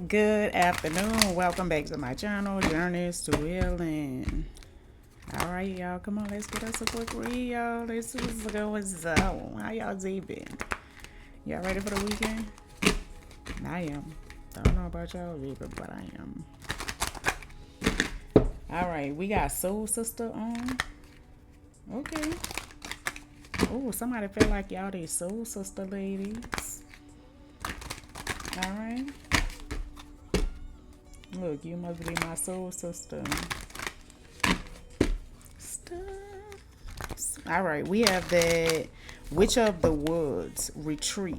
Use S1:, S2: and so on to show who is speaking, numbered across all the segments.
S1: Good afternoon. Welcome back to my channel, Journeys to Healing. All right, y'all. Come on, let's get us a quick read, y'all. Let's see what's going on. How y'all day been? Y'all ready for the weekend? I am. Don't know about y'all, baby, but I am. All right, we got Soul Sister on. Okay. Oh, somebody feel like y'all they Soul Sister ladies. All right. Look, you must be my soul sister. All right, we have the Witch of the Woods retreat.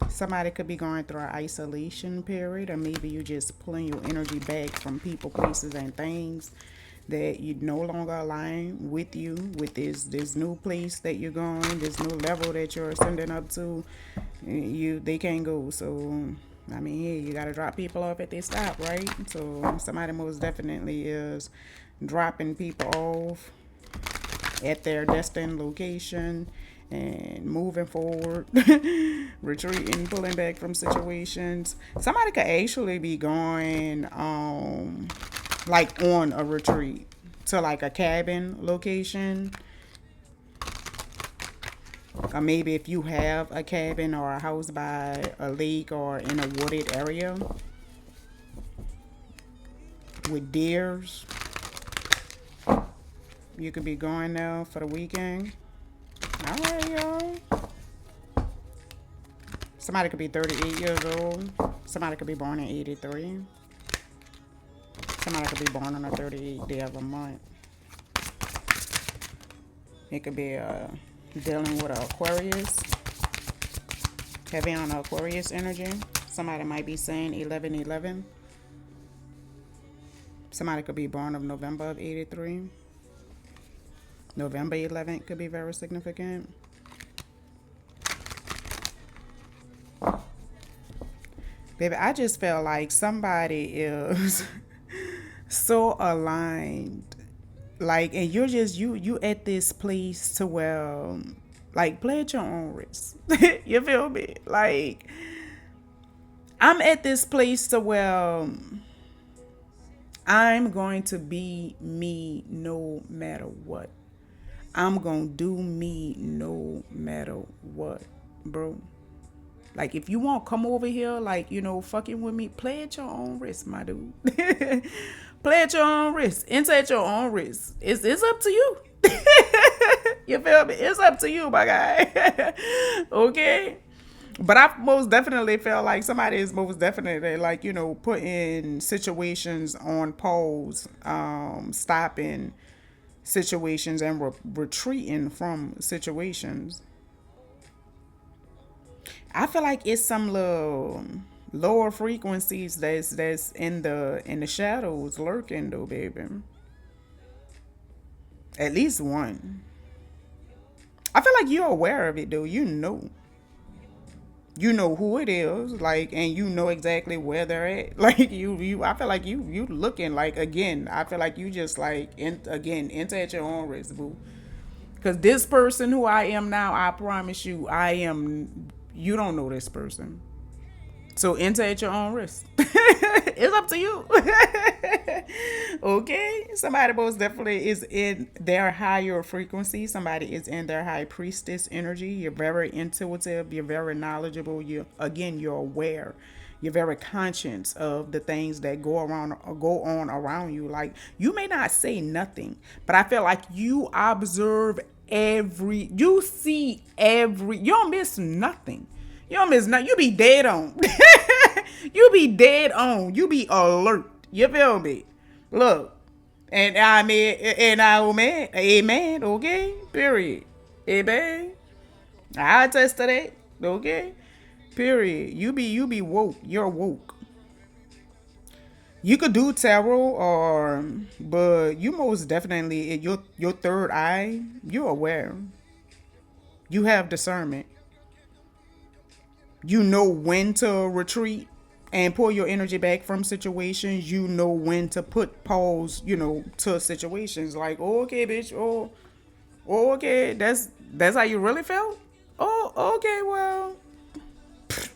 S1: Somebody could be going through an isolation period, or maybe you just pulling your energy back from people, places, and things that you no longer align with you, with this new place that you're going, this new level that you're ascending up to. They can't go, so I mean, yeah, you gotta drop people off at their stop, right? So somebody most definitely is dropping people off at their destined location and moving forward, retreating, pulling back from situations. Somebody could actually be going like on a retreat to like a cabin location. Or maybe if you have a cabin or a house by a lake or in a wooded area with deers, you could be going there for the weekend. All right, y'all. Somebody could be 38 years old. Somebody could be born in 83. Somebody could be born on the 38th day of a month. It could be dealing with an Aquarius. Heavy on Aquarius energy. Somebody might be saying 11/11. Somebody could be born of November of 83. November 11th could be very significant. Baby, I just feel like somebody is so aligned. Like, and you're just, you at this place to where, like, play at your own risk. You feel me? Like, I'm at this place to where I'm going to be me no matter what. I'm going to do me no matter what, bro. Like, if you want to come over here, like, fucking with me, play at your own risk, my dude. Play at your own risk. Enter at your own risk. It's up to you. You feel me? It's up to you, my guy. Okay? But I most definitely feel like somebody is most definitely, like, putting situations on pause, stopping situations and retreating from situations. I feel like it's some little lower frequencies that's in the shadows lurking though, baby. At least one. I feel like you're aware of it though. You know who it is, like, and you know exactly where they're at. Like you I feel like you looking, like, again, I feel like you just like enter at your own risk, boo. Because this person who I am now, I promise you, you don't know this person. So enter at your own risk. It's up to you. Okay? Somebody most definitely is in their higher frequency. Somebody is in their high priestess energy. You're very intuitive. You're very knowledgeable. You're aware. You're very conscious of the things that go on around you. Like, you may not say nothing, but I feel like you observe you see you don't miss nothing. You don't miss nothing. You be dead on. You be dead on. You be alert. You feel me? Look. And I mean, amen. Okay? Period. Amen. I attest to that. Okay? Period. You be woke. You're woke. You could do tarot, but you most definitely, your third eye, you're aware. You have discernment. You know when to retreat and pull your energy back from situations. You know when to put pause, to situations. Like, oh, okay, bitch. Oh, okay. That's how you really felt? Oh, okay, well,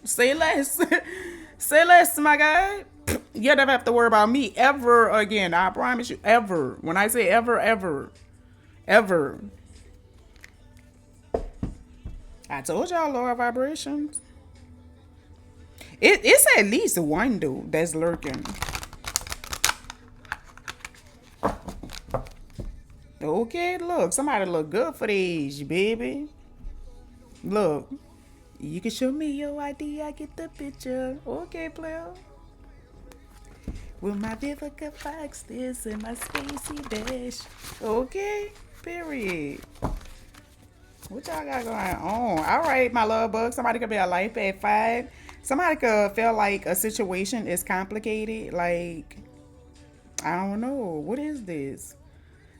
S1: say less. Say less, my guy. You never have to worry about me ever again. I promise you, ever. When I say ever, ever, ever. I told y'all lower vibrations. It's at least one dude that's lurking. Okay, look, somebody look good for these, baby. Look, you can show me your ID, I get the picture. Okay, player. With my Vivica Fox this and my Spacey Dash. Okay, period. What y'all got going on? All right, my love bug. Somebody could be a life at 5. Somebody could feel like a situation is complicated. Like, I don't know. What is this?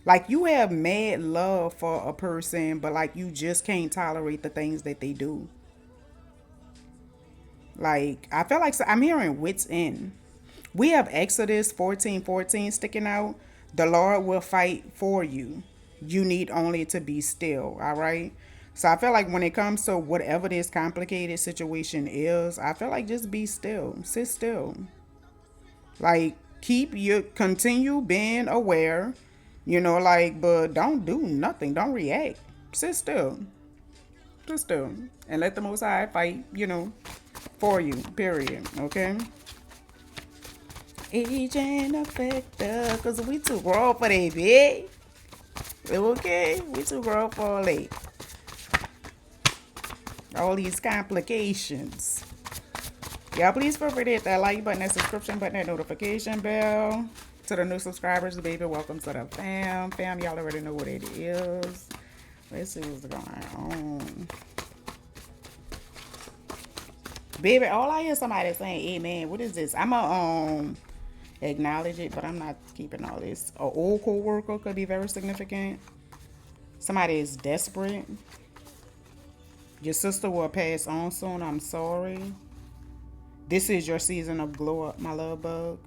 S1: Like, you have mad love for a person, but like you just can't tolerate the things that they do. Like, I feel like I'm hearing wits end. We have Exodus 14:14 sticking out. The Lord will fight for you. You need only to be still. All right. So I feel like when it comes to whatever this complicated situation is, I feel like just be still. Sit still. Like, continue being aware, like, but don't do nothing. Don't react. Sit still. Sit still. And let the Most High fight, for you. Period. Okay? Agent effector, cause we too grown for that, bitch. Okay, we too grown for all that. All these complications. Y'all please feel free to hit that like button, that subscription button, that notification bell. To the new subscribers, baby, welcome to the fam. Fam, y'all already know what it is. Let's see what's going on. Baby, all I hear somebody saying, amen. What is this? I'ma acknowledge it, but I'm not keeping all this. An old co-worker could be very significant. Somebody is desperate. Your sister will pass on soon. I'm sorry. This is your season of glow up, my love bug.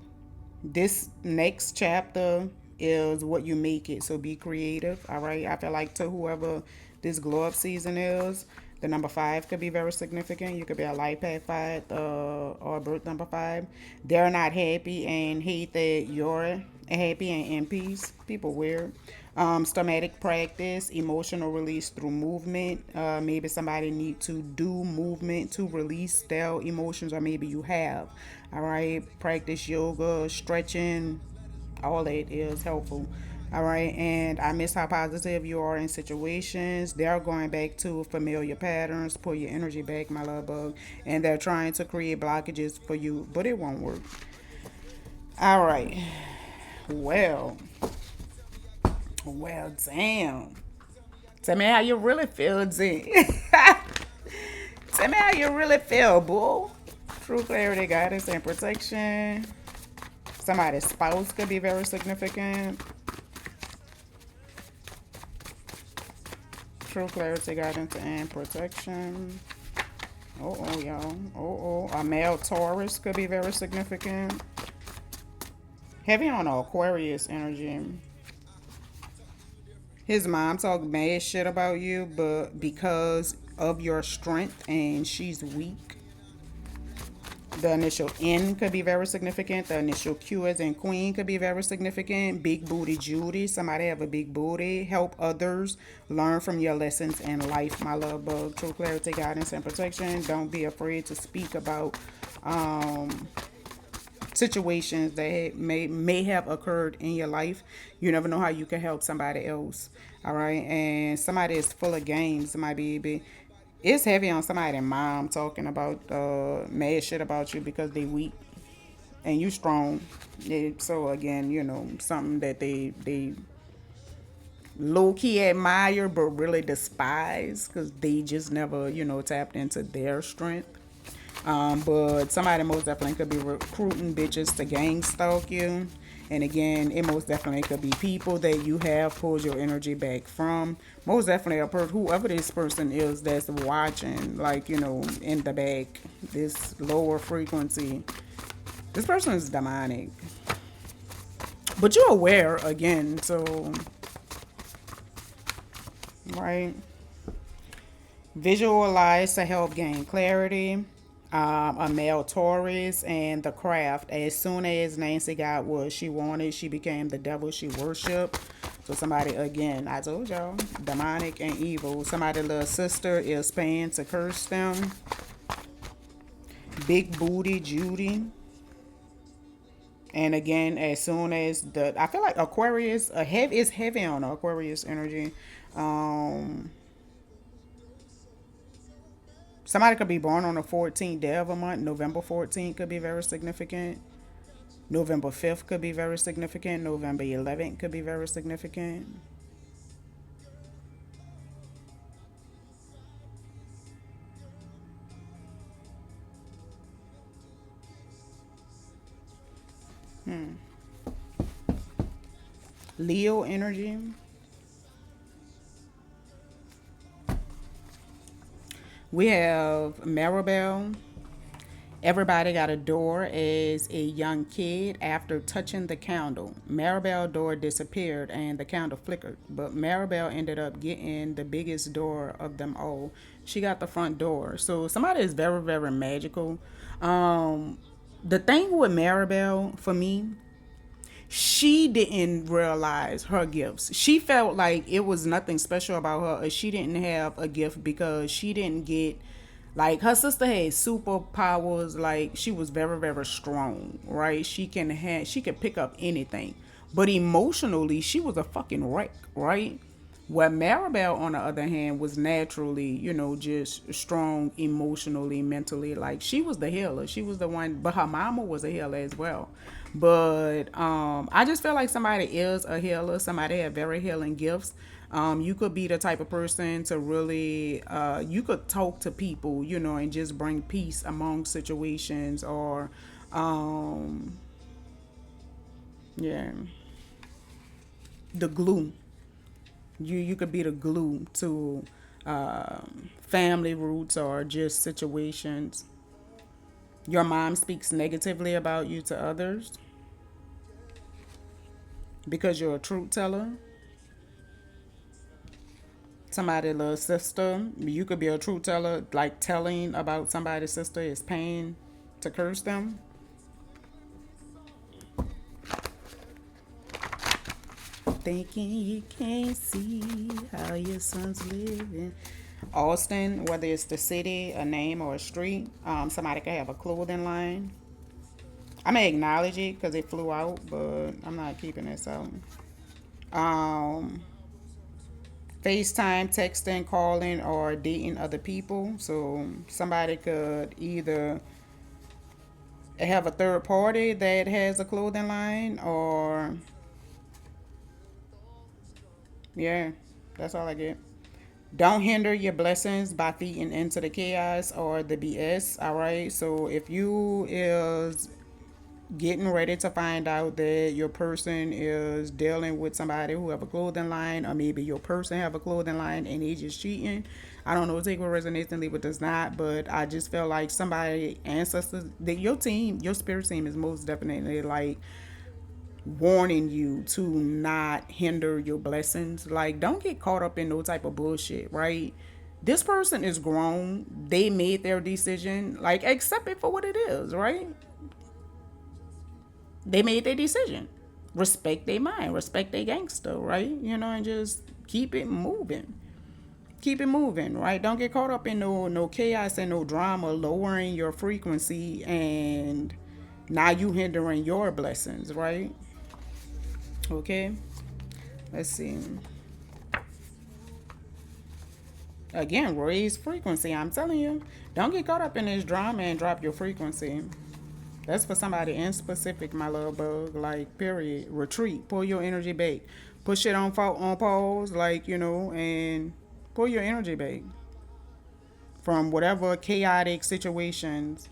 S1: This next chapter is what you make it. So be creative. All right. I feel like to whoever this glow up season is, the number 5 could be very significant. You could be a life path 5 or a birth number 5. They're not happy and hate that you're happy and in peace. People weird. Somatic practice, emotional release through movement. Maybe somebody need to do movement to release their emotions, or maybe you have. All right. Practice yoga, stretching. All that is helpful. All right, and I miss how positive you are in situations. They're going back to familiar patterns. Pull your energy back, my love bug. And they're trying to create blockages for you, but it won't work. All right. Well, damn. Tell me how you really feel, Z. Tell me how you really feel, boo. True clarity, guidance, and protection. Somebody's spouse could be very significant. True clarity, guidance, and protection. Y'all. A male Taurus could be very significant. Heavy on Aquarius energy. His mom talk mad shit about you, but because of your strength and she's weak. The initial N could be very significant. The initial Q as in Queen could be very significant. Big booty Judy. Somebody have a big booty. Help others. Learn from your lessons in life, my love bug. True clarity, guidance, and protection. Don't be afraid to speak about situations that may have occurred in your life. You never know how you can help somebody else. All right. And somebody is full of games, my baby. It's heavy on somebody's mom talking about mad shit about you because they weak and you strong. So again, something that they low key admire but really despise because they just never tapped into their strength. But somebody most definitely could be recruiting bitches to gang stalk you. And again, it most definitely could be people that you have pulled your energy back from. Most definitely whoever this person is that's watching, like, in the back, this lower frequency. This person is demonic. But you're aware again, so, right? Visualize to help gain clarity. A male Taurus, and the craft. As soon as Nancy got what she wanted, she became the devil she worshiped. So somebody, again, I told y'all, demonic and evil. Somebody little sister is paying to curse them. Big booty Judy. And again, as soon as I feel like Aquarius, is heavy on Aquarius energy. Um, Somebody could be born on the 14th day of a month. November 14th could be very significant. November 5th could be very significant. November 11th could be very significant. Leo energy. We have Mirabel. Everybody got a door as a young kid after touching the candle. Mirabel's door disappeared and the candle flickered, but Mirabel ended up getting the biggest door of them all. She got the front door. So somebody is very, very magical. The thing with Mirabel for me, she didn't realize her gifts. She felt like it was nothing special about her, or she didn't have a gift because she didn't get, like, her sister had superpowers. Like, she was very, very strong, right? She could pick up anything, but emotionally she was a fucking wreck, right? Where Maribel, on the other hand, was naturally, just strong emotionally, mentally. Like, she was the healer. She was the one, but her mama was a healer as well. But I just feel like somebody is a healer. Somebody had very healing gifts. You could be the type of person to really, you could talk to people, and just bring peace among situations, or, yeah, the glue. You could be the glue to family roots or just situations. Your mom speaks negatively about you to others because you're a truth teller. Somebody little sister, you could be a truth teller, like telling about somebody's sister is pain to curse them. Thinking you can't see how your son's living. Austin, whether it's the city, a name, or a street, somebody could have a clothing line. I may acknowledge it because it flew out, but I'm not keeping it. So, um, FaceTime, texting, calling, or dating other people. So somebody could either have a third party that has a clothing line, or yeah, that's all I get. Don't hinder your blessings by feeding into the chaos or the BS. All right. So if you is getting ready to find out that your person is dealing with somebody who have a clothing line, or maybe your person have a clothing line and they just cheating, I don't know, take what resonates and leave what does not. But I just feel like somebody, ancestors, that your team, your spirit team is most definitely like warning you to not hinder your blessings. Like, don't get caught up in no type of bullshit, right? This person is grown. They made their decision. Like, accept it for what it is, right? They made their decision. Respect their mind. Respect their gangster, right? And just keep it moving. Keep it moving, right? Don't get caught up in no chaos and no drama, lowering your frequency, and now you hindering your blessings, right? Okay. Let's see. Again, raise frequency. I'm telling you, don't get caught up in this drama and drop your frequency. That's for somebody in specific, my little bug. Like, period. Retreat. Pull your energy back. Put shit on pause, like, and pull your energy back from whatever chaotic situations.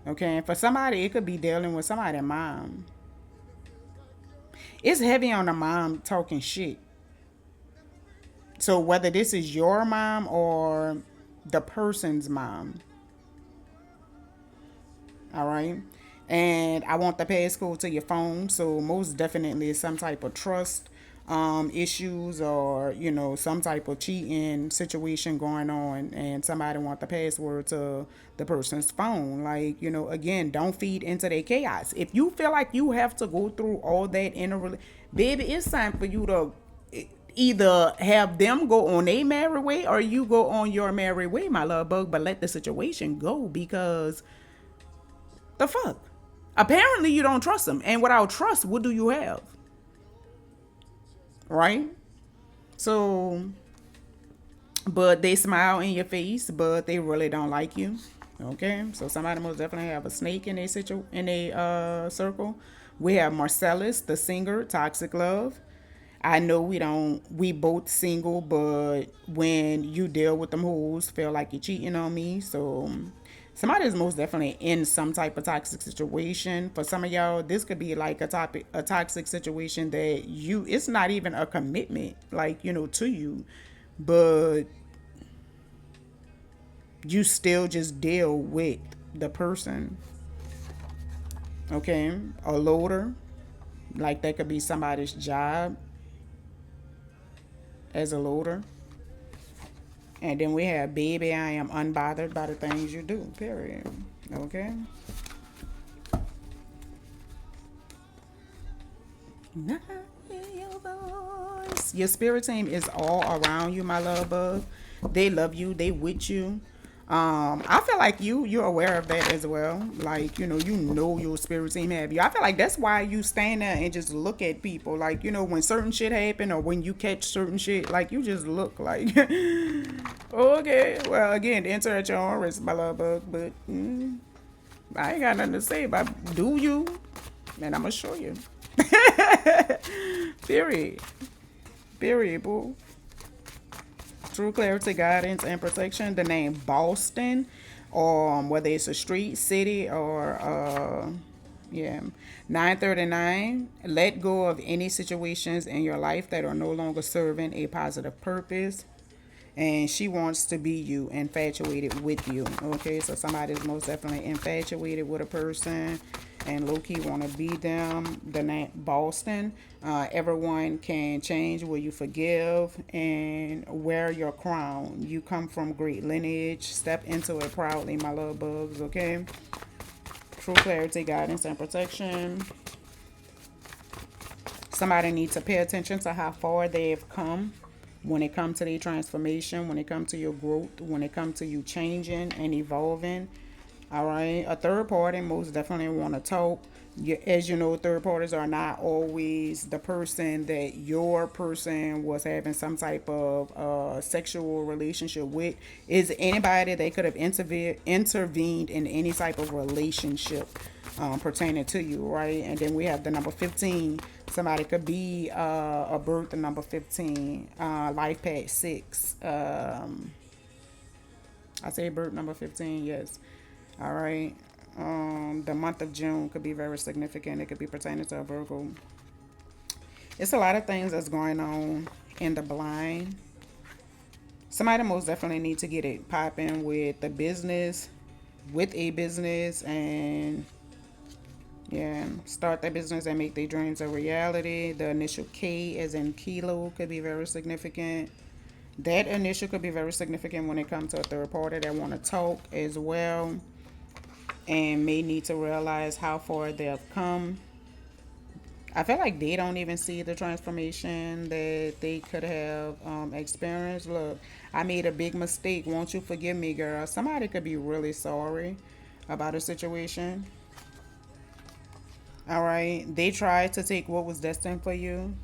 S1: Okay, and for somebody, it could be dealing with somebody's mom. It's heavy on the mom talking shit. So whether this is your mom or the person's mom, all right? And I want the passcode to your phone. So most definitely it's some type of trust issues, or some type of cheating situation going on, and somebody want the password to the person's phone. Like, again, don't feed into their chaos. If you feel like you have to go through all that in a baby, it's time for you to either have them go on a merry way, or you go on your merry way, my love bug. But let the situation go, because the fuck, apparently you don't trust them, and without trust, what do you have? Right? So, but they smile in your face, but they really don't like you. Okay, so somebody most definitely have a snake in a circle. We have Marcellus, the singer, toxic love. I know we both single, but when you deal with them hoes, feel like you're cheating on me. So somebody is most definitely in some type of toxic situation. For some of y'all, this could be like a toxic situation that it's not even a commitment, like, to you, but you still just deal with the person. Okay, a loader, like that could be somebody's job as a loader. And then we have, baby, I am unbothered by the things you do, period. Okay. Your spirit team is all around you, my love bug. They love you. They with you. I feel like you're aware of that as well. Like, your spirit team have you. I feel like that's why you stand there and just look at people. Like, when certain shit happen, or when you catch certain shit, like, you just look like, okay. Well, again, enter at your own risk, my love bug. But I ain't got nothing to say about, do you? And I'm gonna show you. Period. Period, boo. True clarity, guidance, and protection. The name Boston, or whether it's a street, city, or yeah. 939. Let go of any situations in your life that are no longer serving a positive purpose. And she wants to be you, infatuated with you. Okay, so somebody is most definitely infatuated with a person and low-key want to be them. The name Boston. Everyone can change. Will you forgive and wear your crown? You come from great lineage. Step into it proudly, my love bugs. Okay. True clarity, guidance, and protection. Somebody needs to pay attention to how far they've come when it comes to their transformation, when it comes to your growth, when it comes to you changing and evolving. All right. A third party most definitely want to talk. As you know, third parties are not always the person that your person was having some type of sexual relationship with. Is anybody that could have intervened in any type of relationship pertaining to you, right? And then we have the number 15. Somebody could be a birth number 15, life path 6. I say birth number 15, yes. All right. The month of June could be very significant. It could be pertaining to a Virgo. It's a lot of things that's going on in the blind. Somebody most definitely need to get it popping with the business, with a business, and yeah, start their business and make their dreams a reality. The initial K, as in kilo, could be very significant. That initial could be very significant when it comes to a third party that want to talk as well, and may need to realize how far they've come. I feel like they don't even see the transformation that they could have experienced. Look, I made a big mistake. Won't you forgive me, girl? Somebody could be really sorry about a situation. All right. They tried to take what was destined for you.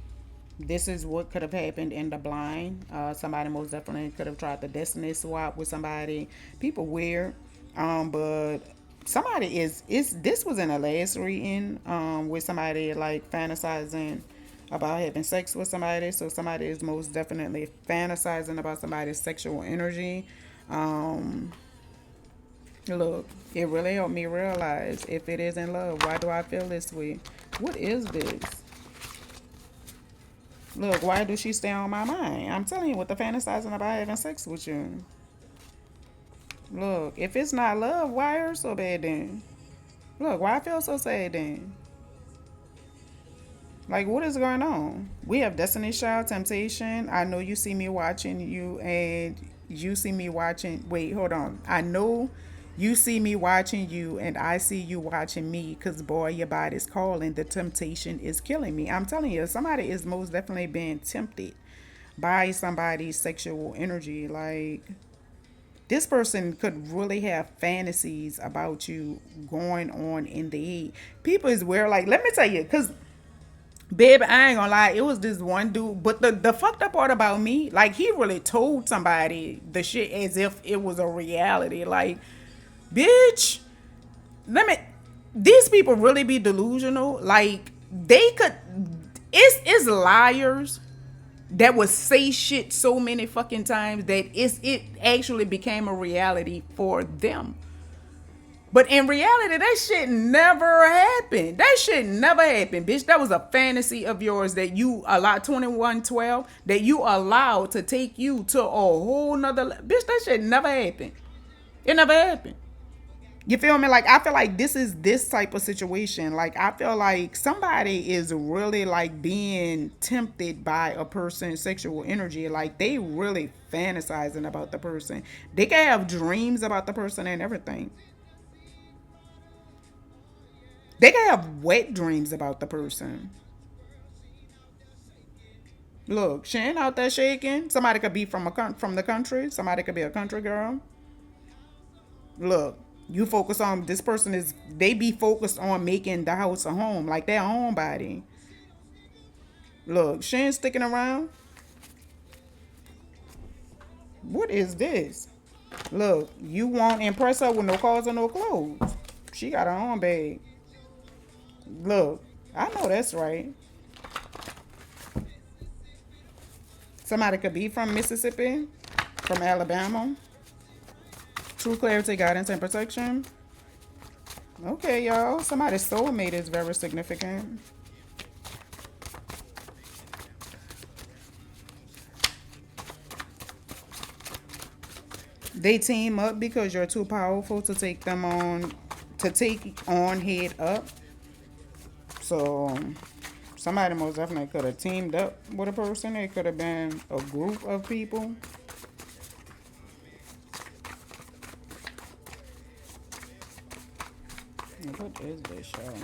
S1: This is what could have happened in the blind. Somebody most definitely could have tried the destiny swap with somebody. People weird. But somebody is this was in a last reading with somebody like fantasizing about having sex with somebody. So somebody is most definitely fantasizing about somebody's sexual energy. Look, it really helped me realize, if it is in love, why do I feel this way? What is this? Look, why do she stay on my mind? I'm telling you, with the fantasizing about having sex with you. Look, if it's not love, why hurt so bad then? Look, why I feel so sad then? Like, what is going on? We have Destiny Child, Temptation. I know you see me watching you, and you see me watching. Wait, hold on. I know you see me watching you, and I see you watching me. Cause boy, your body's calling. The temptation is killing me. I'm telling you, somebody is most definitely being tempted by somebody's sexual energy. Like, this person could really have fantasies about you going on in the head. People is where, like, let me tell you, cause baby, I ain't gonna lie, it was this one dude. But the fucked up part about me, like, he really told somebody the shit as if it was a reality. Like, bitch, let me. These people really be delusional. Like, they could. It's liars that would say shit so many fucking times that it actually became a reality for them. But in reality, that shit never happened. That shit never happened, bitch. That was a fantasy of yours that you allowed, 2112, that you allowed to take you to a whole nother bitch. That shit never happened. It never happened. You feel me? Like, I feel like this is this type of situation. Like, I feel like somebody is really like being tempted by a person's sexual energy. Like, they really fantasizing about the person. They can have dreams about the person and everything. They can have wet dreams about the person. Look, she ain't out there shaking. Somebody could be from the country. Somebody could be a country girl. Look, you focus on this person is they be focused on making the house a home, like their homebody. Look, she ain't sticking around. What is this? Look, you won't impress her with no clothes or no clothes. She got her own bag. Look, I know that's right. Somebody could be from Mississippi, from Alabama. True clarity, guidance, and protection. Okay, y'all. Somebody's soulmate is very significant. They team up because you're too powerful to take them on, to take on head up. So somebody most definitely could have teamed up with a person. It could have been a group of people. What is this show?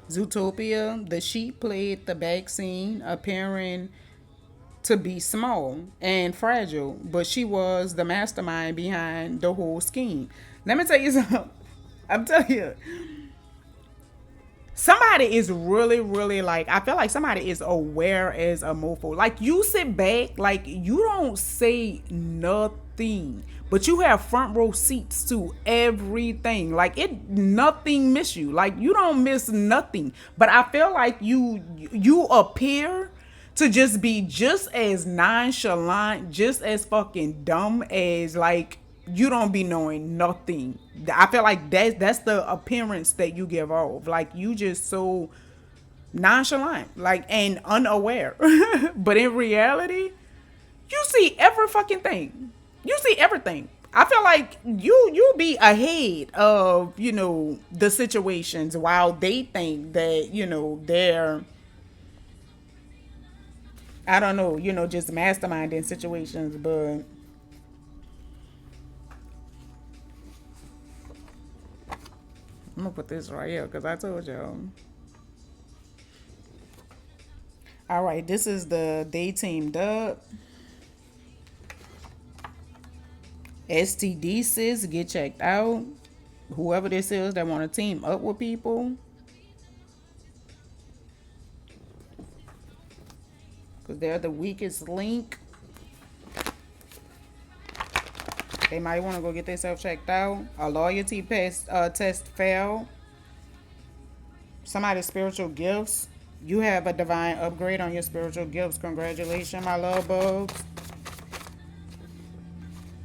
S1: Zootopia. The sheep played the back scene, appearing to be small and fragile, but she was the mastermind behind the whole scheme. Let me tell you something. I'm telling you, somebody is really, really like, I feel like somebody is aware as a mofo. Like, you sit back, like, you don't say nothing, but you have front row seats to everything. Like, nothing miss you. Like, you don't miss nothing. But I feel like you appear to just be just as nonchalant, just as fucking dumb as, like, you don't be knowing nothing. I feel like that's the appearance that you give off. Like, you just so nonchalant, like, and unaware. But in reality, you see every fucking thing. You see everything. I feel like you be ahead of, the situations, while they think that, they're, I don't know, just masterminding situations. But I'm gonna put this right here because I told y'all. All right, this is the day teamed up. STD sis, get checked out. Whoever this is that want to team up with people, because they're the weakest link. They might want to go get themselves checked out. A loyalty test failed. Somebody's spiritual gifts. You have a divine upgrade on your spiritual gifts. Congratulations, my love bugs.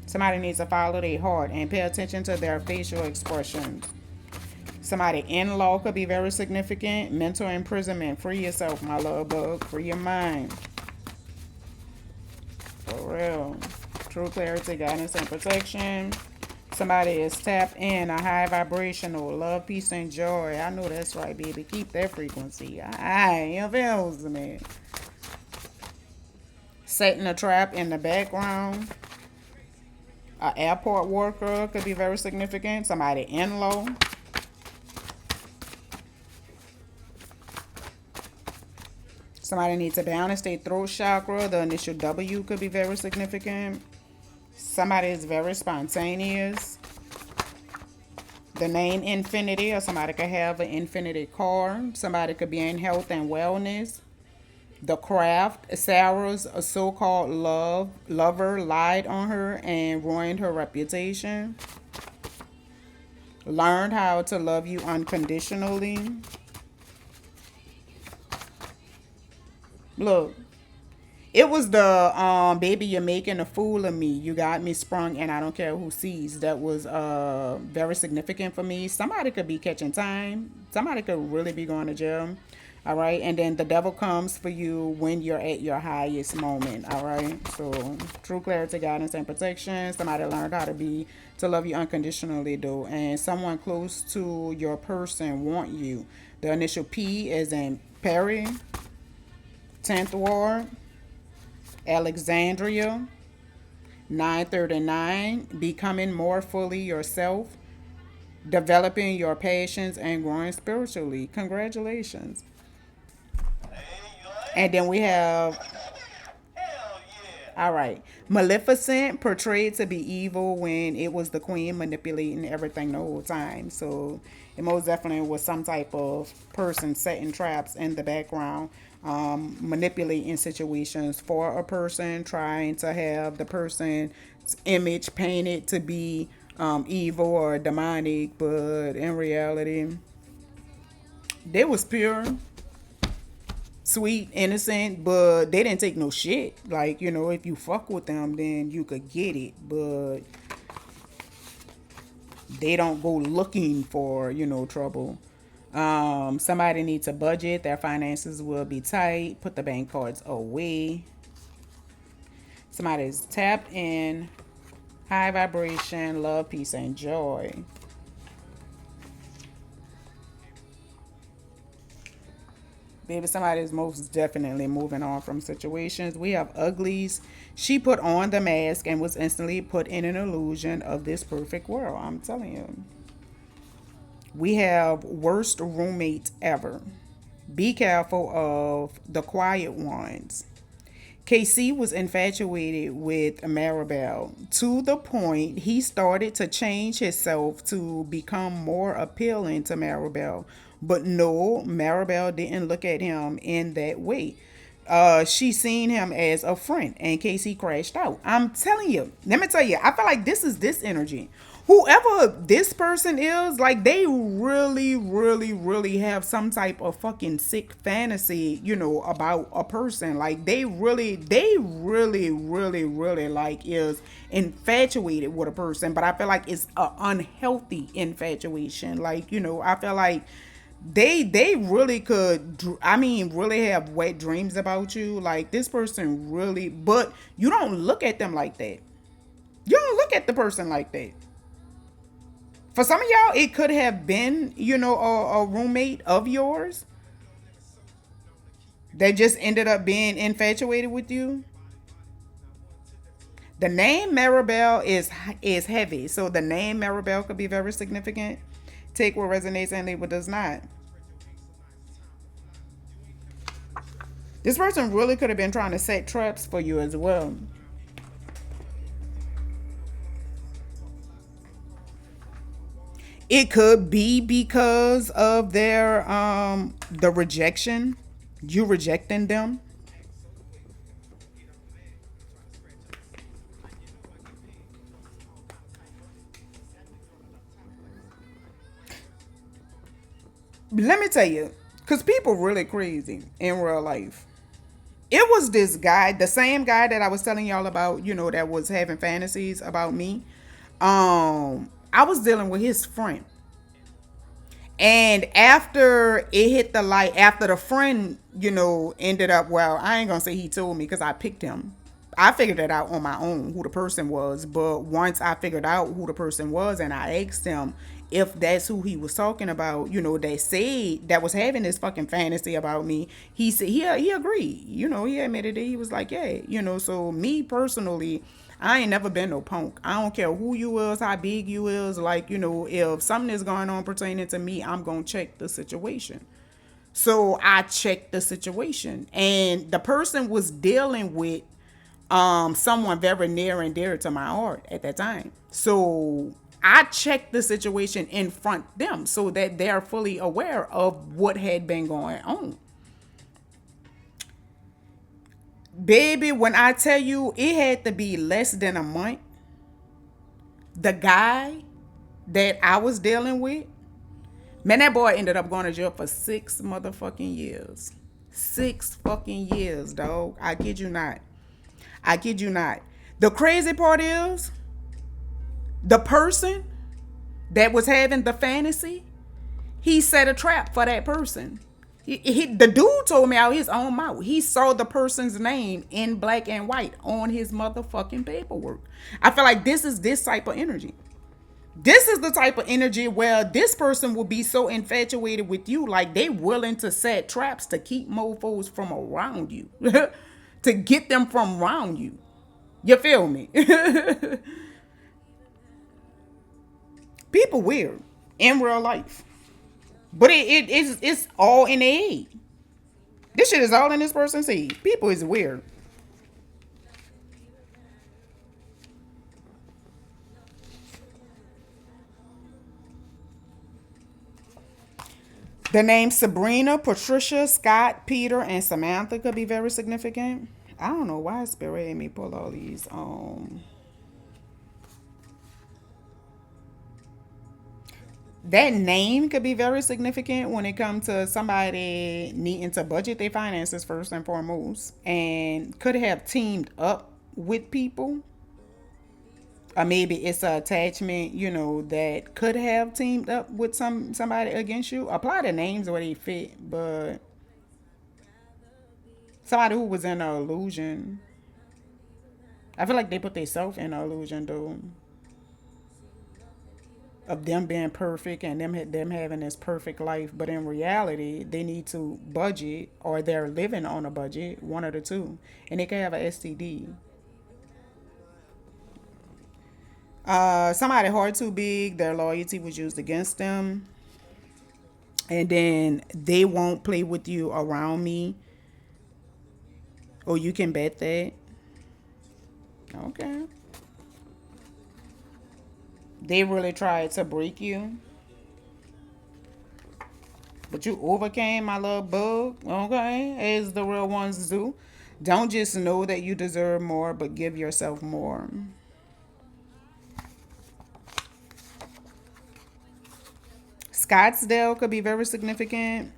S1: Somebody needs to follow their heart and pay attention to their facial expressions. Somebody in-law could be very significant. Mental imprisonment. Free yourself, my love bug. Free your mind. For real. True clarity, guidance, and protection. Somebody is tapped in a high vibrational love, peace, and joy. I know that's right, baby. Keep that frequency. I am feels man. Setting a trap in the background. An airport worker could be very significant. Somebody in low. Somebody needs to balance their throat chakra. The initial W could be very significant. Somebody is very spontaneous. The name Infinity, or somebody could have an infinity car. Somebody could be in health and wellness. The craft, Sarah's a so-called lover lied on her and ruined her reputation. Learned how to love you unconditionally. Look, it was the baby, you're making a fool of me. You got me sprung and I don't care who sees. That was very significant for me. Somebody could be catching time. Somebody could really be going to jail. All right. And then the devil comes for you when you're at your highest moment. All right. So true clarity, guidance, and protection. Somebody learned how to love you unconditionally, though. And someone close to your person want you. The initial P is in Perry. 10th Ward. Alexandria. 939. Becoming more fully yourself. Developing your passions and growing spiritually. Congratulations. And then we have, all right, Maleficent, portrayed to be evil when it was the queen manipulating everything the whole time. So it most definitely was some type of person setting traps in the background, manipulating situations for a person, trying to have the person's image painted to be evil or demonic, but in reality, they was pure, sweet, innocent, but they didn't take no shit. Like, if you fuck with them, then you could get it, but they don't go looking for, trouble. Somebody needs a budget. Their finances will be tight. Put the bank cards away. Somebody's tapped in high vibration, love, peace, and joy. Baby, somebody is most definitely moving on from situations. We have Uglies. She put on the mask and was instantly put in an illusion of this perfect world. I'm telling you. We have worst roommate ever. Be careful of the quiet ones. KC was infatuated with Mirabel to the point he started to change himself to become more appealing to Mirabel. But no, Mirabel didn't look at him in that way. She seen him as a friend, and Casey crashed out. I'm telling you. Let me tell you. I feel like this is this energy. Whoever this person is, like, they really, really, really have some type of fucking sick fantasy, about a person. Like, they really, like, is infatuated with a person. But I feel like it's an unhealthy infatuation. Like, I feel like they really could, I mean, really have wet dreams about you. Like, this person really, but you don't look at them like that. You don't look at the person like that. For some of y'all, it could have been, a roommate of yours that just ended up being infatuated with you. The name Mirabel is heavy, so the name Mirabel could be very significant. Take what resonates and leave what does not. This person really could have been trying to set traps for you as well. It could be because of their the rejection, you rejecting them. Let me tell you, because people really crazy in real life. It was this guy, the same guy that I was telling y'all about, that was having fantasies about me. I was dealing with his friend. And after it hit the light, after the friend, ended up, well, I ain't gonna say he told me because I picked him. I figured it out on my own who the person was. But once I figured out who the person was and I asked him if that's who he was talking about, they said that was having this fucking fantasy about me, he said he agreed. He admitted it. He was like, yeah, so me personally, I ain't never been no punk. I don't care who you is, how big you is. Like, if something is going on pertaining to me, I'm gonna check the situation. So I checked the situation, and the person was dealing with someone very near and dear to my heart at that time. So I checked the situation in front of them so that they're fully aware of what had been going on. Baby, when I tell you it had to be less than a month, the guy that I was dealing with, man, that boy ended up going to jail for 6 motherfucking years. 6 fucking years, dog. I kid you not. I kid you not. The crazy part is the person that was having the fantasy, he set a trap for that person. The dude told me out his own mouth. He saw the person's name in black and white on his motherfucking paperwork. I feel like this is this type of energy. This is the type of energy where this person will be so infatuated with you, like they willing to set traps to keep mofos from around you, to get them from around you. You feel me? People weird in real life, but it's all in their head. This shit is all in this person's head. People is weird. The names Sabrina, Patricia, Scott, Peter, and Samantha could be very significant. I don't know why Spirit made me pull all these. That name could be very significant when it comes to somebody needing to budget their finances first and foremost, and could have teamed up with people. Or maybe it's an attachment, that could have teamed up with somebody against you. Apply the names where they fit, but somebody who was in an illusion. I feel like they put themselves in an illusion though, of them being perfect and them having this perfect life, but in reality they need to budget or they're living on a budget, one of the two, and they can have a STD. Somebody heart too big, their loyalty was used against them, and then they won't play with you around me, or you can bet that. Okay. They really tried to break you, but you overcame, my little bug. Okay, as the real ones do. Don't just know that you deserve more, but give yourself more. Scottsdale could be very significant.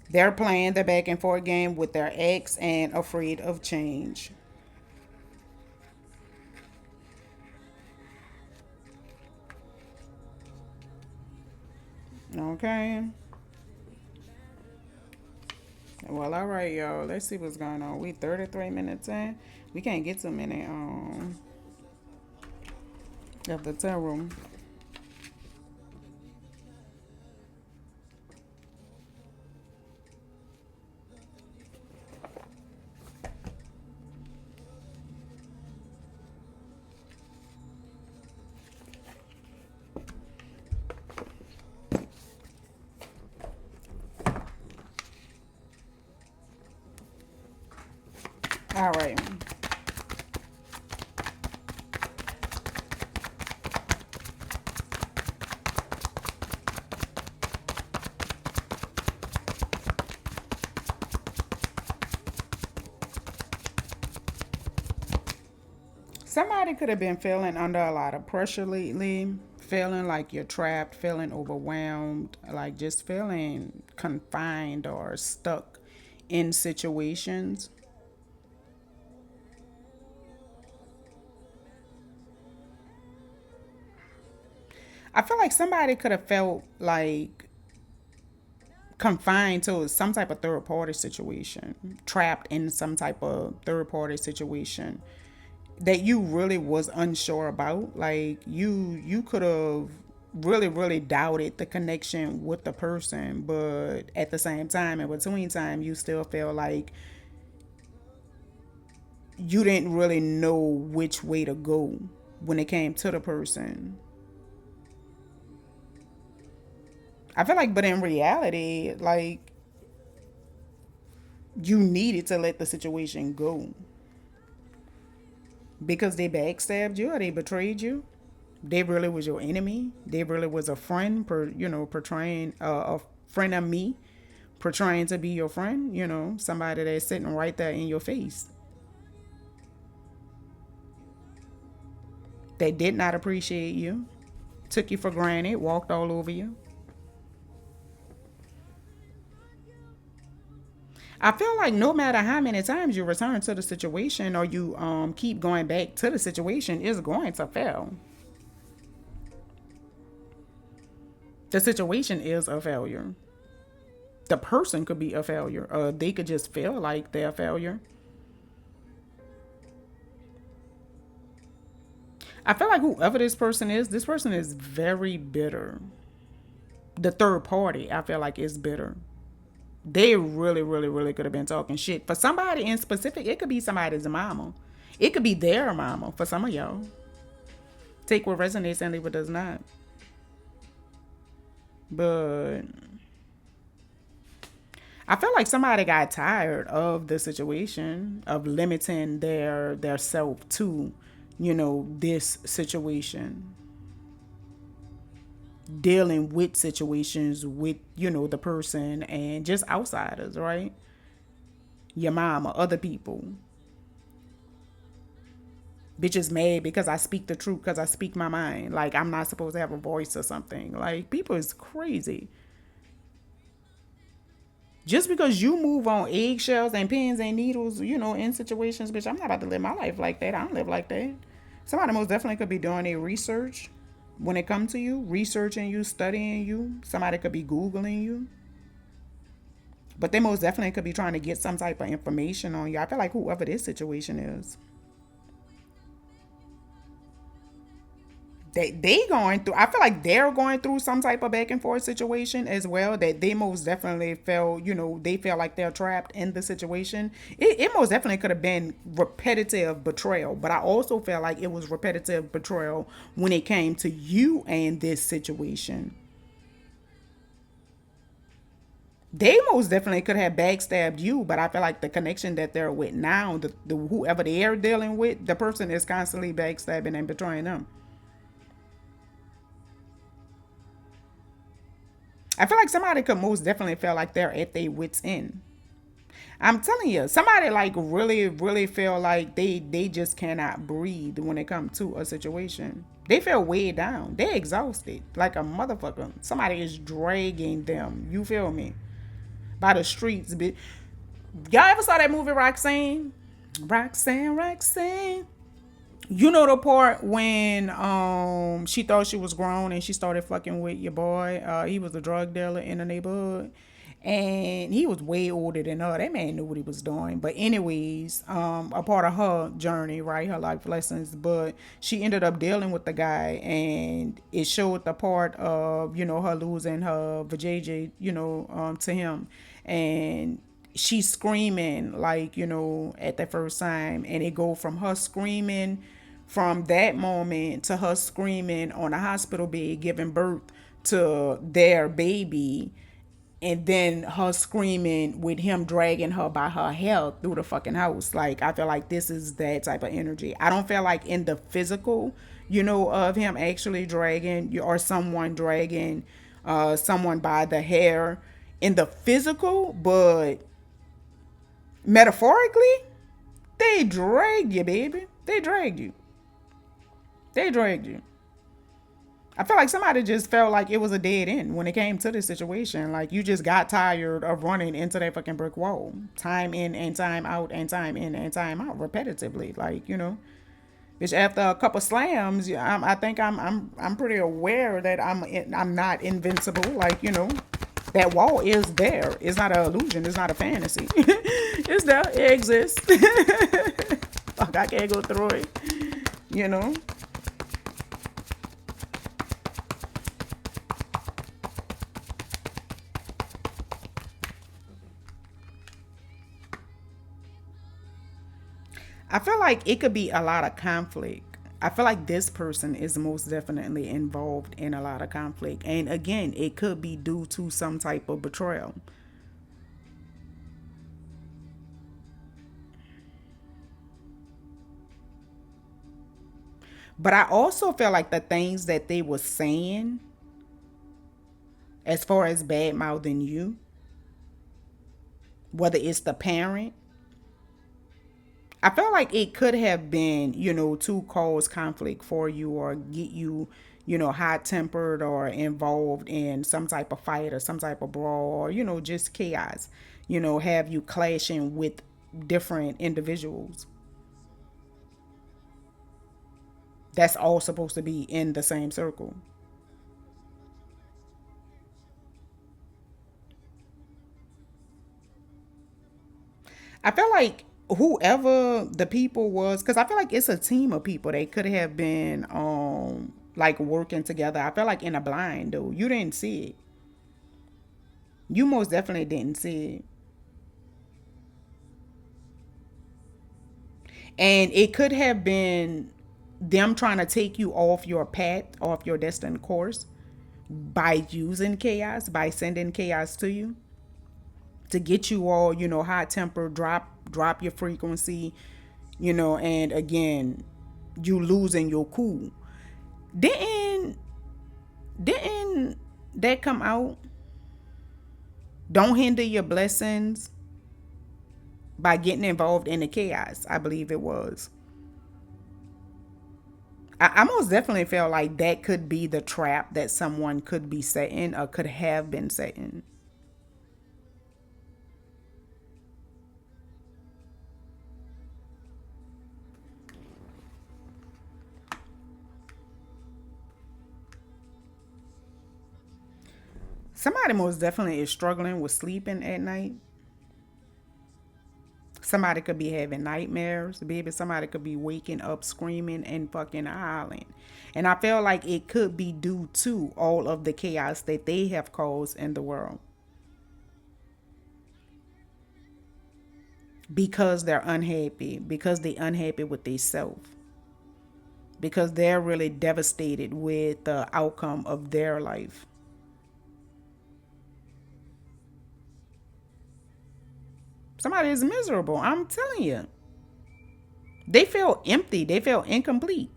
S1: They're playing the back and forth game with their ex and afraid of change. Okay. Well, all right, y'all. Let's see what's going on. We 33 minutes in. We can't get too many of the tarot. All right. Somebody could have been feeling under a lot of pressure lately, feeling like you're trapped, feeling overwhelmed, like just feeling confined or stuck in situations. I feel like somebody could have felt like confined to some type of third party situation, trapped in some type of third party situation that you really was unsure about. Like you could have really doubted the connection with the person, but at the same time, in between time, you still feel like you didn't really know which way to go when it came to the person. I feel like, but in reality, like, you needed to let the situation go because they backstabbed you or they betrayed you. They really was your enemy. They really was a friend, portraying a friend of me, portraying to be your friend. Somebody that's sitting right there in your face. They did not appreciate you, took you for granted, walked all over you. I feel like no matter how many times you return to the situation or you keep going back to the situation, it's going to fail. The situation is a failure. The person could be a failure. They could just feel like they're a failure. I feel like whoever this person is very bitter. The third party, I feel like, is bitter. They really could have been talking shit. For somebody in specific, it could be somebody's mama. It could be their mama for some of y'all. Take what resonates and leave what does not. But I feel like somebody got tired of the situation, of limiting their self to, this situation. Dealing with situations with, the person and just outsiders, right? Your mama, other people. Bitches mad because I speak the truth, because I speak my mind. Like, I'm not supposed to have a voice or something. Like, people is crazy. Just because you move on eggshells and pins and needles, in situations, bitch, I'm not about to live my life like that. I don't live like that. Somebody most definitely could be doing their research when it comes to you, researching you, studying you. Somebody could be Googling you. But they most definitely could be trying to get some type of information on you. I feel like whoever this situation is, they going through, I feel like they're going through some type of back and forth situation as well, that they most definitely felt, they feel like they're trapped in the situation. It most definitely could have been repetitive betrayal, but I also feel like it was repetitive betrayal when it came to you and this situation. They most definitely could have backstabbed you, but I feel like the connection that they're with now, the whoever they are dealing with, the person is constantly backstabbing and betraying them. I feel like somebody could most definitely feel like they're at their wits' end. I'm telling you, somebody like really feel like they just cannot breathe when it comes to a situation. They feel weighed down. They're exhausted like a motherfucker. Somebody is dragging them. You feel me? By the streets. Y'all ever saw that movie Roxanne? Roxanne. You know the part when she thought she was grown and she started fucking with your boy. He was a drug dealer in the neighborhood. And he was way older than her. That man knew what he was doing. But anyways, a part of her journey, right? Her life lessons. But she ended up dealing with the guy. And it showed the part of, her losing her vajayjay, to him. And she's screaming, like, at the first time. And it go from her screaming from that moment to her screaming on a hospital bed, giving birth to their baby. And then her screaming with him dragging her by her hair through the fucking house. Like, I feel like this is that type of energy. I don't feel like in the physical, of him actually dragging or someone dragging someone by the hair in the physical, but metaphorically, they dragged you, baby. They dragged you. I feel like somebody just felt like it was a dead end when it came to this situation. Like, you just got tired of running into that fucking brick wall. Time in and time out and time in and time out repetitively. Like, Bitch, after a couple slams, I think I'm pretty aware that I'm not invincible. Like, That wall is there. It's not an illusion. It's not a fantasy. It's there. It exists. Fuck, I can't go through it. You know? I feel like it could be a lot of conflict. I feel like this person is most definitely involved in a lot of conflict. And again, it could be due to some type of betrayal. But I also feel like the things that they were saying, as far as bad mouthing you, whether it's the parent, I feel like it could have been, to cause conflict for you or get you, hot tempered or involved in some type of fight or some type of brawl or, just chaos, have you clashing with different individuals. That's all supposed to be in the same circle. I feel like whoever the people was, because I feel like it's a team of people. They could have been like working together. I feel like in a blind though. You didn't see it. You most definitely didn't see it. And it could have been them trying to take you off your path, off your destined course by using chaos, by sending chaos to you to get you all, hot tempered, drop your frequency, and again, you losing your cool. Didn't didn't that come out? Don't hinder your blessings by getting involved in the chaos. I believe it was. I most definitely felt like that could be the trap that someone could be setting or could have been setting. Somebody most definitely is struggling with sleeping at night. Somebody could be having nightmares, baby. Somebody could be waking up screaming and fucking howling. And I feel like it could be due to all of the chaos that they have caused in the world. Because they're unhappy, because they're unhappy with themselves, because they're really devastated with the outcome of their life. Somebody is miserable. I'm telling you. They feel empty. They feel incomplete.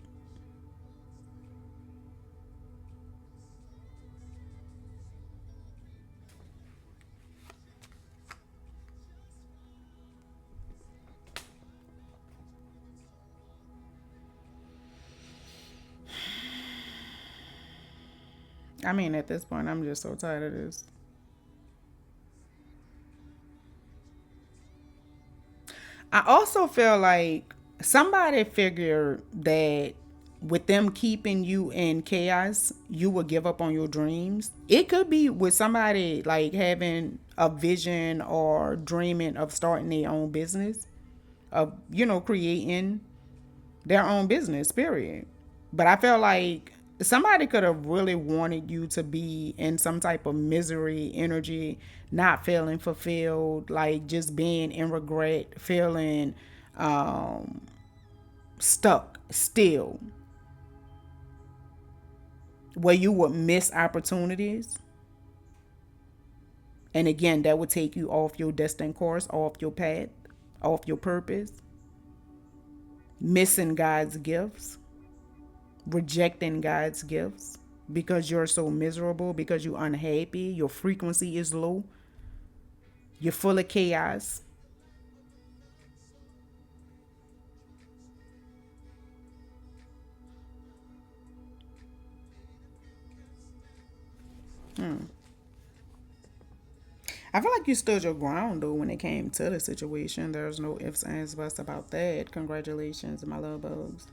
S1: I mean, at this point, I'm just so tired of this. I also feel like somebody figured that with them keeping you in chaos, you will give up on your dreams. It could be with somebody like having a vision or dreaming of starting their own business, of, creating their own business, period. But I feel like somebody could have really wanted you to be in some type of misery energy, not feeling fulfilled, like just being in regret, feeling stuck still, where you would miss opportunities. And again, that would take you off your destined course, off your path, off your purpose, missing God's gifts, rejecting God's gifts because you're so miserable, because you're unhappy, your frequency is low, you're full of chaos. I feel like you stood your ground though when it came to the situation. There's no ifs, ands, buts about that. Congratulations, my love bugs.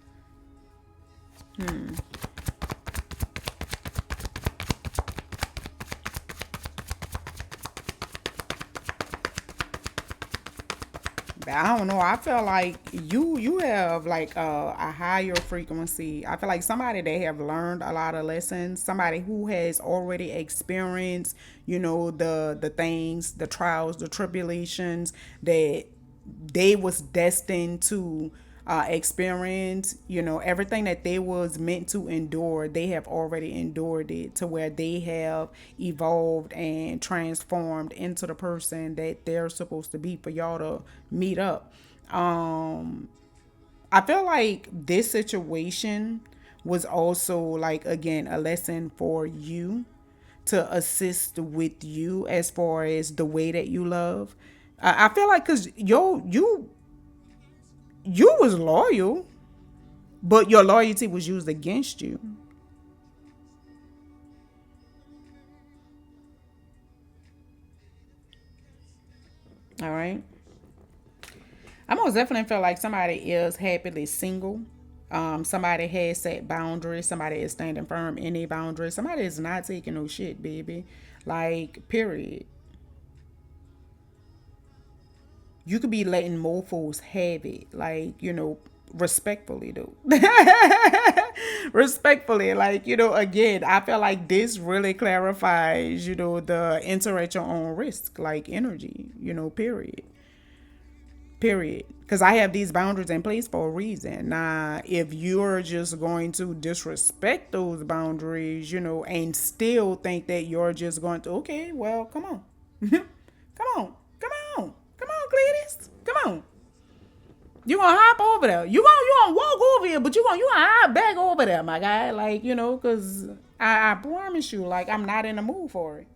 S1: I don't know. I feel like you have like a higher frequency. I feel like somebody that have learned a lot of lessons, somebody who has already experienced, the things, the trials, the tribulations that they was destined to experience, everything that they was meant to endure, they have already endured it to where they have evolved and transformed into the person that they're supposed to be for y'all to meet up. I feel like this situation was also like, again, a lesson for you to assist with you as far as the way that you love. I feel like because you was loyal, but your loyalty was used against you. All right. I most definitely feel like somebody is happily single. Somebody has set boundaries. Somebody is standing firm in their boundaries. Somebody is not taking no shit, baby. Like, period. You could be letting mofos have it. Like, respectfully, though. Respectfully, like, again, I feel like this really clarifies, the enter at your own risk, like energy, period. Period. Because I have these boundaries in place for a reason. Now, if you're just going to disrespect those boundaries, and still think that you're just going to, okay, well, come on. Come on. Come on. Come on, Cletus. Come on. You gonna hop over there. You gonna walk over here, but you gonna hop back over there, my guy. Like, cause I promise you, like, I'm not in the mood for it.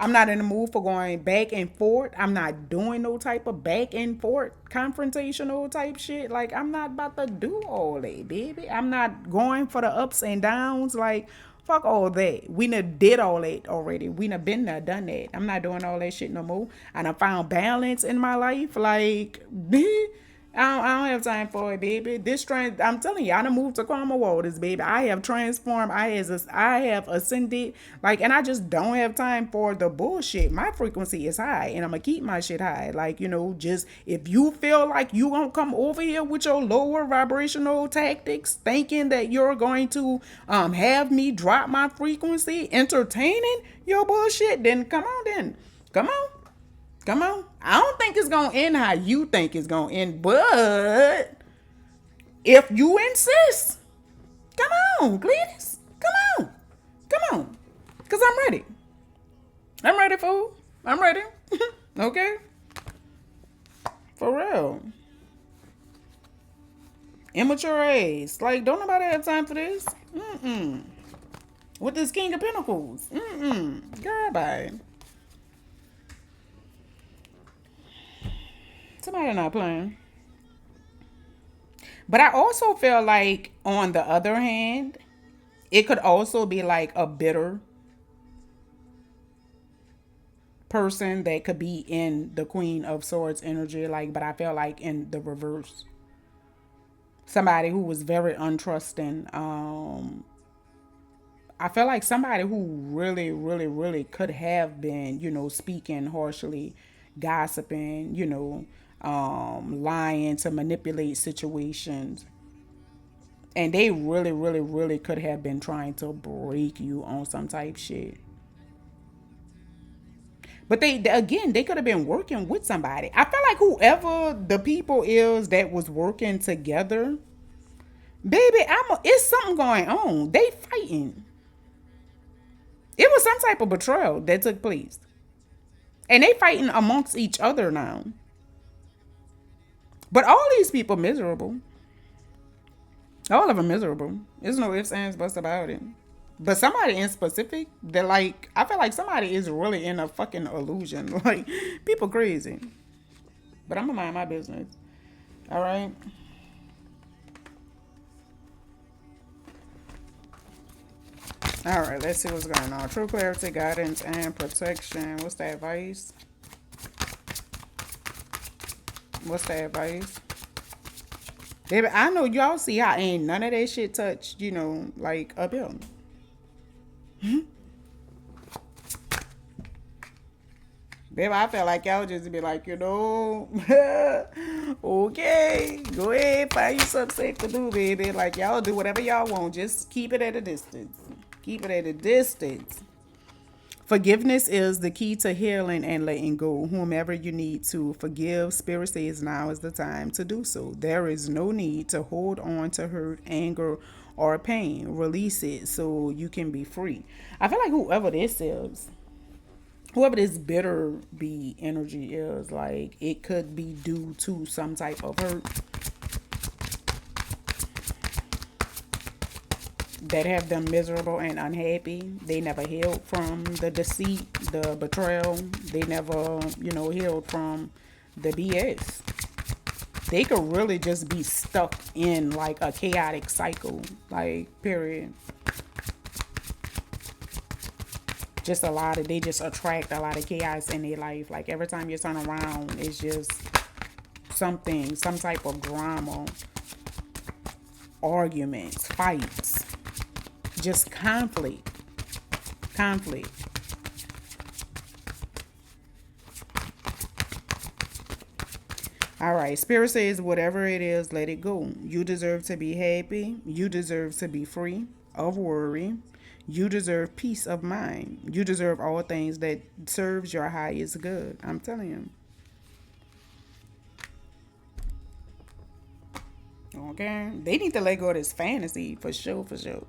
S1: I'm not in the mood for going back and forth. I'm not doing no type of back and forth confrontational type shit. Like, I'm not about to do all that, baby. I'm not going for the ups and downs. Like, fuck all that. We done did all that already. We done been there, done that. I'm not doing all that shit no more. And I found balance in my life. Like, I don't have time for it, baby. I'm telling you, I done moved to Karma Waters, baby. I have transformed. I have ascended. Like, and I just don't have time for the bullshit. My frequency is high, and I'm gonna keep my shit high. Like, just if you feel like you gonna come over here with your lower vibrational tactics, thinking that you're going to have me drop my frequency, entertaining your bullshit, then come on, then come on. Come on. I don't think it's going to end how you think it's going to end, but if you insist, come on, Gladys. Come on. Come on. Because I'm ready. I'm ready, fool. I'm ready. Okay? For real. Immature age. Like, don't nobody have time for this. With this King of Pentacles. Goodbye. Somebody not playing. But I also feel like, on the other hand, it could also be like a bitter person that could be in the Queen of Swords energy. Like, but I feel like in the reverse, somebody who was very untrusting. I feel like somebody who really, really, really could have been, speaking harshly, gossiping, lying to manipulate situations. And they really, really, really could have been trying to break you on some type shit. But they could have been working with somebody. I feel like whoever the people is that was working together, baby, it's something going on. They fighting. It was some type of betrayal that took place. And they fighting amongst each other now. But all these people miserable. All of them miserable. There's no ifs, ands, buts about it. But somebody in specific, that, like, I feel like somebody is really in a fucking illusion. Like, people crazy. But I'm gonna mind my business. All right. All right, let's see what's going on. True clarity, guidance, and protection. What's the advice? What's the advice? Baby, I know y'all see how ain't none of that shit touched, like up here. Baby, I felt like y'all just be like, okay, go ahead, find you something safe to do, baby. Like, y'all do whatever y'all want. Just keep it at a distance. Keep it at a distance. Forgiveness is the key to healing and letting go. Whomever you need to forgive, Spirit says now is the time to do so. There is no need to hold on to hurt, anger, or pain. Release it so you can be free. I feel like whoever this bitter bee energy is, like it could be due to some type of hurt that have them miserable and unhappy. They never healed from the deceit, the betrayal. They never, healed from the BS. They could really just be stuck in like a chaotic cycle, like period. They just attract a lot of chaos in their life. Like every time you turn around, it's just some type of drama, arguments, fights, just conflict. All right, Spirit says, whatever it is, let it go. You deserve to be happy. You deserve to be free of worry. You deserve peace of mind. You deserve all things that serves your highest good. I'm telling you. Okay, they need to let go of this fantasy for sure, for sure.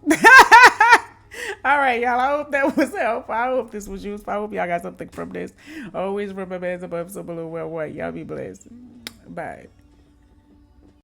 S1: All right, y'all. I hope that was helpful. I hope this was useful. I hope y'all got something from this. Always remember, as above, so below, well, what. Y'all be blessed. Bye.